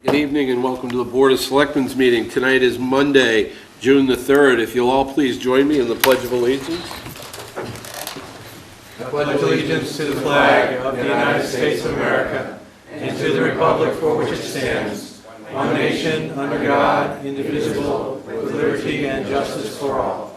Good evening and welcome to the Board of Selectmen's meeting. Tonight is Monday, June the 3rd. If you'll all please join me in the Pledge of Allegiance. I pledge allegiance to the flag of the United States of America and to the republic for which it stands, one nation, under God, indivisible, with liberty and justice for all.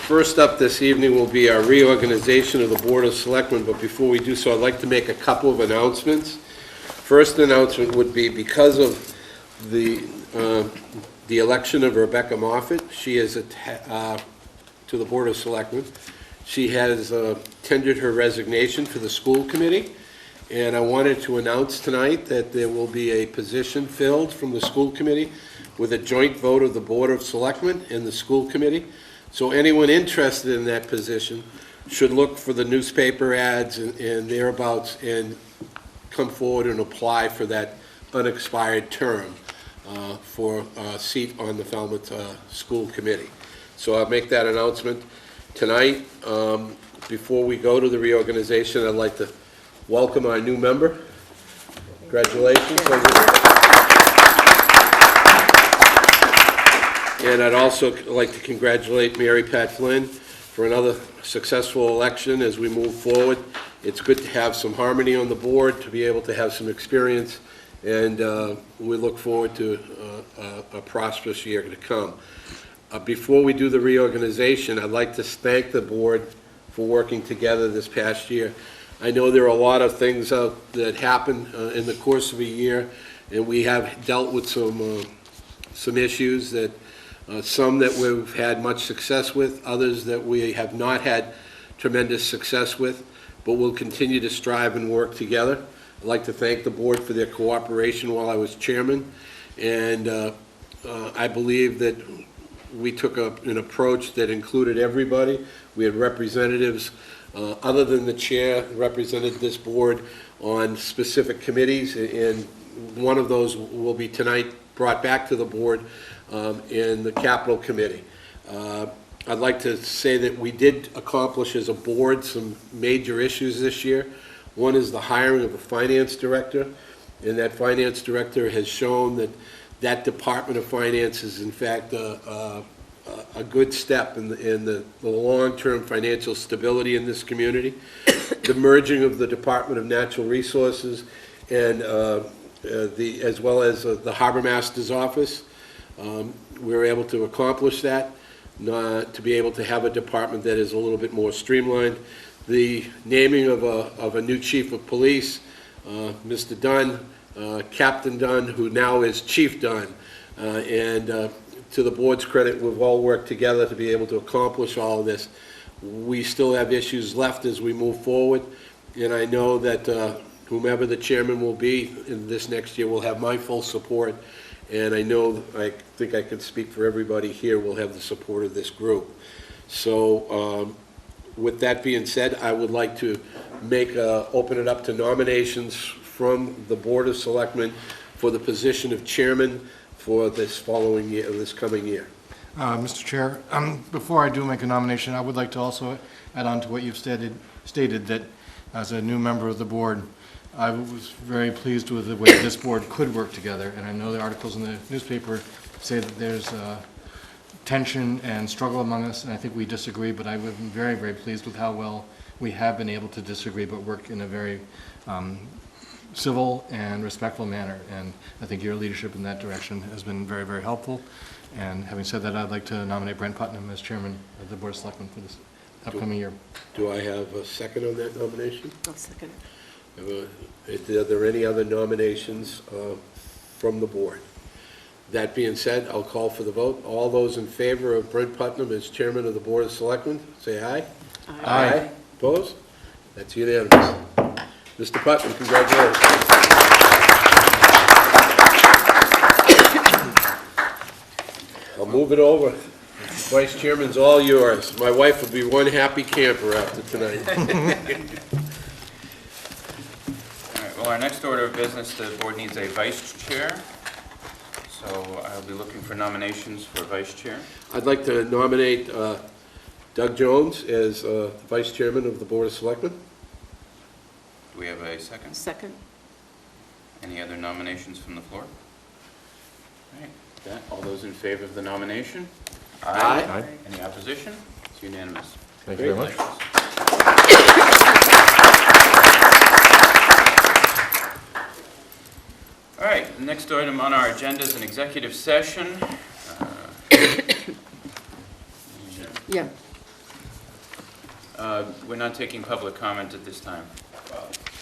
First up this evening will be our reorganization of the Board of Selectmen, but before we do so, I'd like to make a couple of announcements. First announcement would be because of the election of Rebecca Moffett. She is to the Board of Selectmen. She has tendered her resignation for the school committee, and I wanted to announce tonight that there will be a position filled from the school committee with a joint vote of the Board of Selectmen and the school committee. So anyone interested in that position should look for the newspaper ads and thereabouts and come forward and apply for that unexpired term for a seat on the Falmouth School Committee. So I'll make that announcement tonight. Before we go to the reorganization, I'd like to welcome our new member. Congratulations. And I'd also like to congratulate Mary Pat Flynn for another successful election as we move forward. It's good to have some harmony on the board, to be able to have some experience, and we look forward to a prosperous year to come. Before we do the reorganization, I'd like to thank the board for working together this past year. I know there are a lot of things that happen in the course of a year, and we have dealt with some issues that some that we've had much success with, others that we have not had tremendous success with, but we'll continue to strive and work together. I'd like to thank the board for their cooperation while I was chairman, and I believe that we took an approach that included everybody. We had representatives, other than the chair, represented this board on specific committees, and one of those will be tonight brought back to the board in the Capital Committee. I'd like to say that we did accomplish as a board some major issues this year. One is the hiring of a finance director, and that finance director has shown that that Department of Finance is in fact a good step in the long-term financial stability in this community. The merging of the Department of Natural Resources and as well as the Harbor Master's Office. We were able to accomplish that, to be able to have a department that is a little bit more streamlined. The naming of a new chief of police, Mr. Dunn, Captain Dunn, who now is Chief Dunn, and to the board's credit, we've all worked together to be able to accomplish all of this. We still have issues left as we move forward, and I know that whomever the chairman will be in this next year will have my full support, and I think I can speak for everybody here, will have the support of this group. So with that being said, I would like to open it up to nominations from the Board of Selectmen for the position of chairman for this following year, this coming year. Mr. Chair, before I do make a nomination, I would like to also add on to what you've stated that as a new member of the board, I was very pleased with the way this board could work together, and I know the articles in the newspaper say that there's tension and struggle among us, and I think we disagree, but I've been very, very pleased with how well we have been able to disagree but work in a very civil and respectful manner, and I think your leadership in that direction has been very, very helpful. And having said that, I'd like to nominate Brent Putnam as chairman of the Board of Selectmen for this upcoming year. Do I have a second on that nomination? I'll second it. Are there any other nominations from the board? That being said, I'll call for the vote. All those in favor of Brent Putnam as chairman of the Board of Selectmen, say aye. Aye. Opposed? That's unanimous. Mr. Putnam, congratulations. I'll move it over. Vice Chairman's all yours. My wife will be one happy camper after tonight. All right, well, our next order of business, the board needs a vice chair. So I'll be looking for nominations for vice chair. I'd like to nominate Doug Jones as Vice Chairman of the Board of Selectmen. Do we have a a second? Second. Any other nominations from the floor? All right, with that, all those in favor of the nomination? Aye. Any opposition? It's unanimous. Thank you very much. All right, the next item on our agenda is an executive session. Yeah. We're not taking public comment at this time.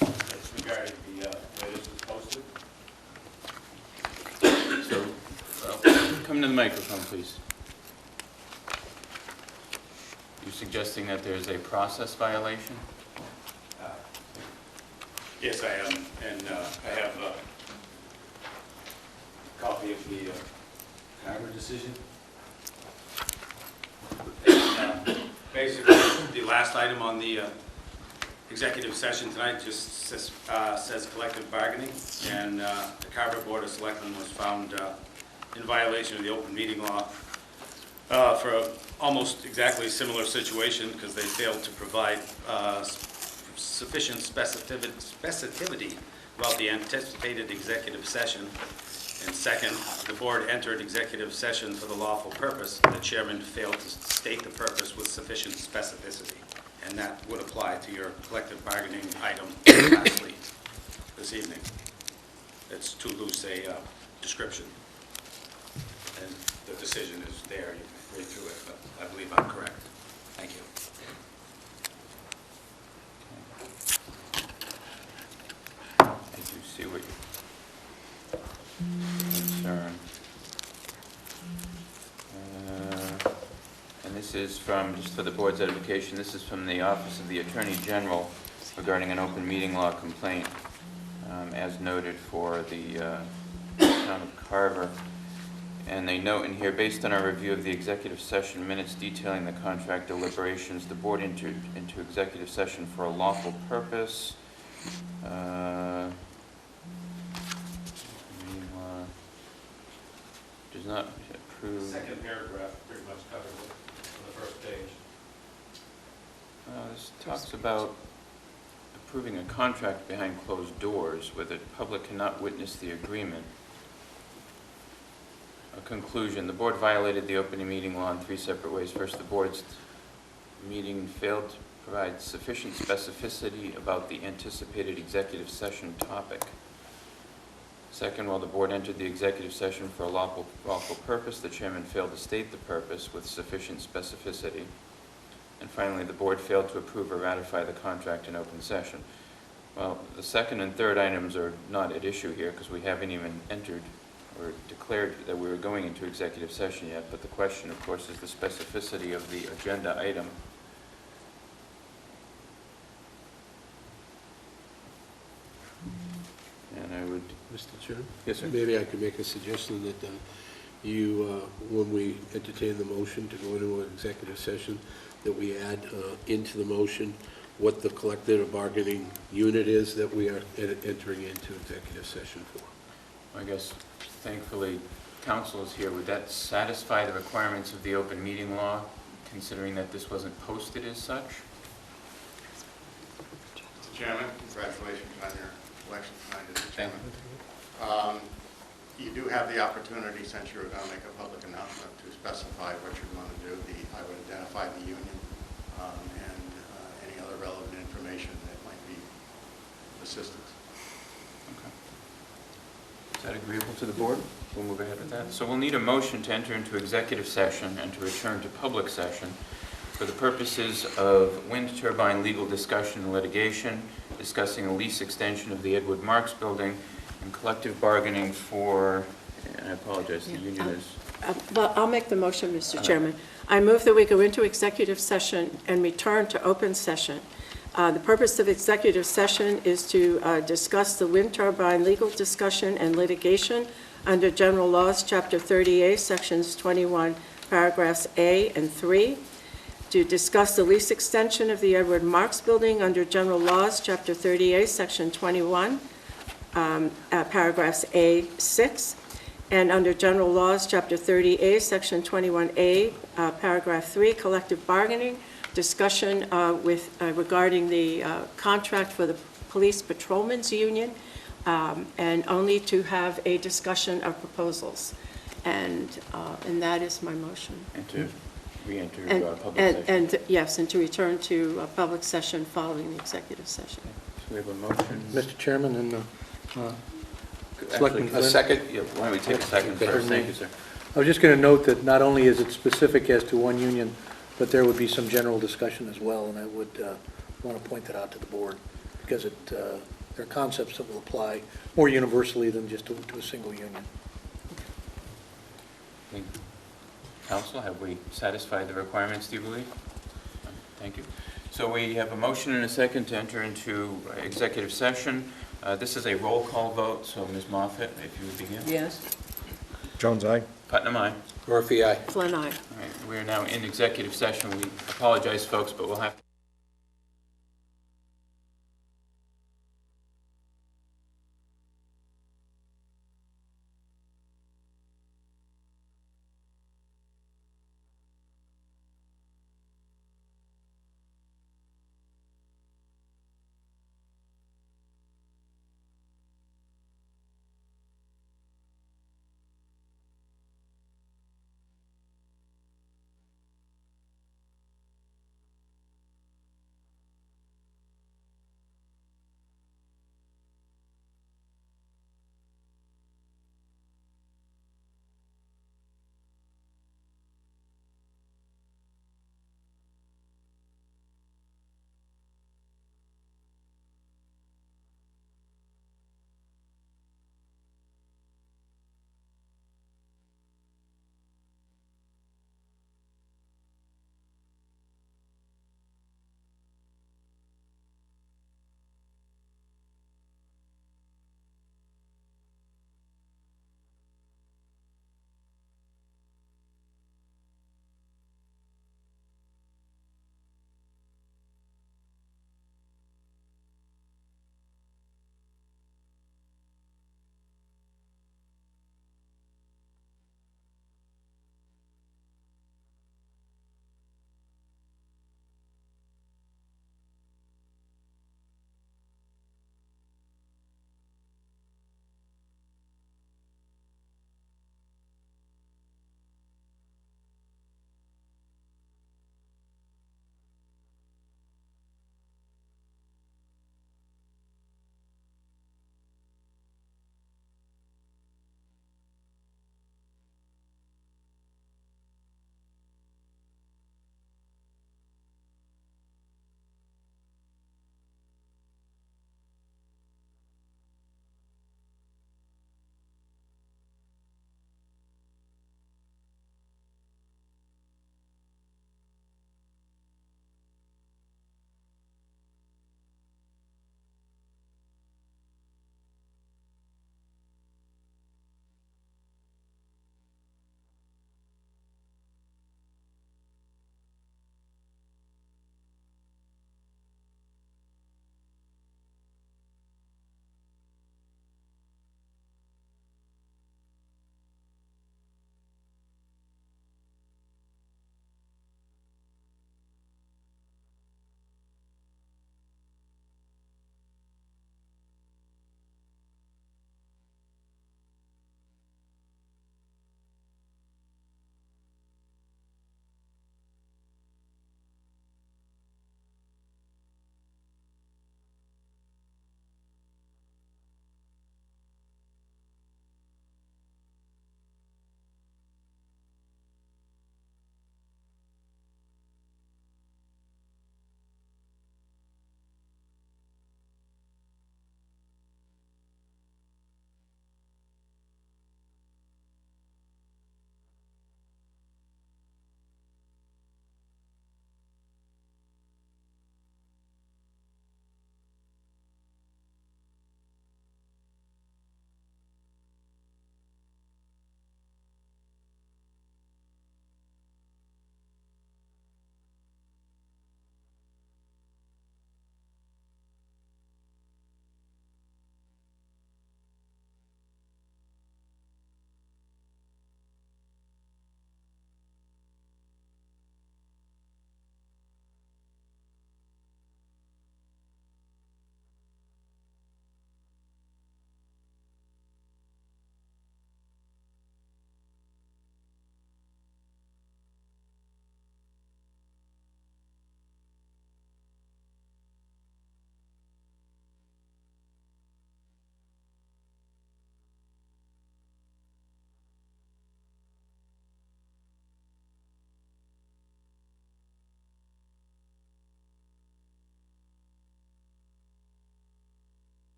It's regarding the way this was posted. So, come to the microphone, please. You're suggesting that there's a process violation? Yes, I am, and I have a copy of the Carver decision. Basically, the last item on the executive session tonight just says collective bargaining, and the Carver Board of Selectmen was found in violation of the open meeting law for a almost exactly similar situation because they failed to provide sufficient specificity about the anticipated executive session. And second, the board entered executive session for the lawful purpose. The chairman failed to state the purpose with sufficient specificity. And that would apply to your collective bargaining item lastly this evening. It's too loose a description. And the decision is there. You can read through it, but I believe I'm correct. Thank you. I do see what your concern. And this is from, just for the board's edification, this is from the Office of the Attorney General regarding an open meeting law complaint, as noted for the town of Carver. And they note in here, based on our review of the executive session minutes detailing the contract deliberations, the board entered into executive session for a lawful purpose. Does not approve. Second paragraph pretty much covers it on the first page. This talks about approving a contract behind closed doors where the public cannot witness the agreement. A conclusion, the board violated the open meeting law in 3 separate ways. First, the board's meeting failed to provide sufficient specificity about the anticipated executive session topic. Second, while the board entered the executive session for a lawful purpose, the chairman failed to state the purpose with sufficient specificity. And finally, the board failed to approve or ratify the contract in open session. Well, the second and third items are not at issue here because we haven't even entered or declared that we were going into executive session yet, but the question, of course, is the specificity of the agenda item. And I would... Mr. Chairman? Yes, sir. Maybe I could make a suggestion that you, when we entertain the motion to go into an executive session, that we add into the motion what the collective bargaining unit is that we are entering into executive session for. I guess, thankfully, council is here. Would that satisfy the requirements of the open meeting law, considering that this wasn't posted as such? Mr. Chairman, congratulations on your election tonight, Mr. Chairman. You do have the opportunity, since you're going to make a public announcement, to specify what you're going to do. I would identify the union and any other relevant information that might be of assistance. Okay. Is that agreeable to the board? We'll move ahead with that. So we'll need a motion to enter into executive session and to return to public session for the purposes of wind turbine legal discussion and litigation, discussing a lease extension of the Edward Marks building, and collective bargaining for, and I apologize, the union is... Well, I'll make the motion, Mr. Chairman. I move that we go into executive session and return to open session. The purpose of executive session is to discuss the wind turbine legal discussion and litigation under General Laws, Chapter 30A, Sections 21, Paragraphs A and 3, to discuss the lease extension of the Edward Marks Building under General Laws, Chapter 30A, Section 21, Paragraphs A, 6, and under General Laws, Chapter 30A, Section 21A, Paragraph 3, collective bargaining, discussion regarding the contract for the Police Patrolmen's Union, and only to have a discussion of proposals. And that is my motion. And to re-enter And, public and, session. and, yes, and to return to a public session following the executive session. So we have a motion. Mr. Chairman, and Actually, Selectman A Flynn? second? Yeah, why don't we take a second Okay. first? Thank you, sir. I was just going to note that not only is it specific as to one union, but there would be some general discussion as well, and I would want to point that out to the board, because there are concepts that will apply more universally than just to a single union. Council, have we satisfied the requirements, do you believe? Thank you. So we have a motion and a second to enter into executive session. This is a roll call vote, so Ms. Moffett, if you would begin. Yes. Jones, aye. Putnam, aye. Murphy, aye. Flynn, aye. All right, we are now in executive session. We apologize, folks, but we'll have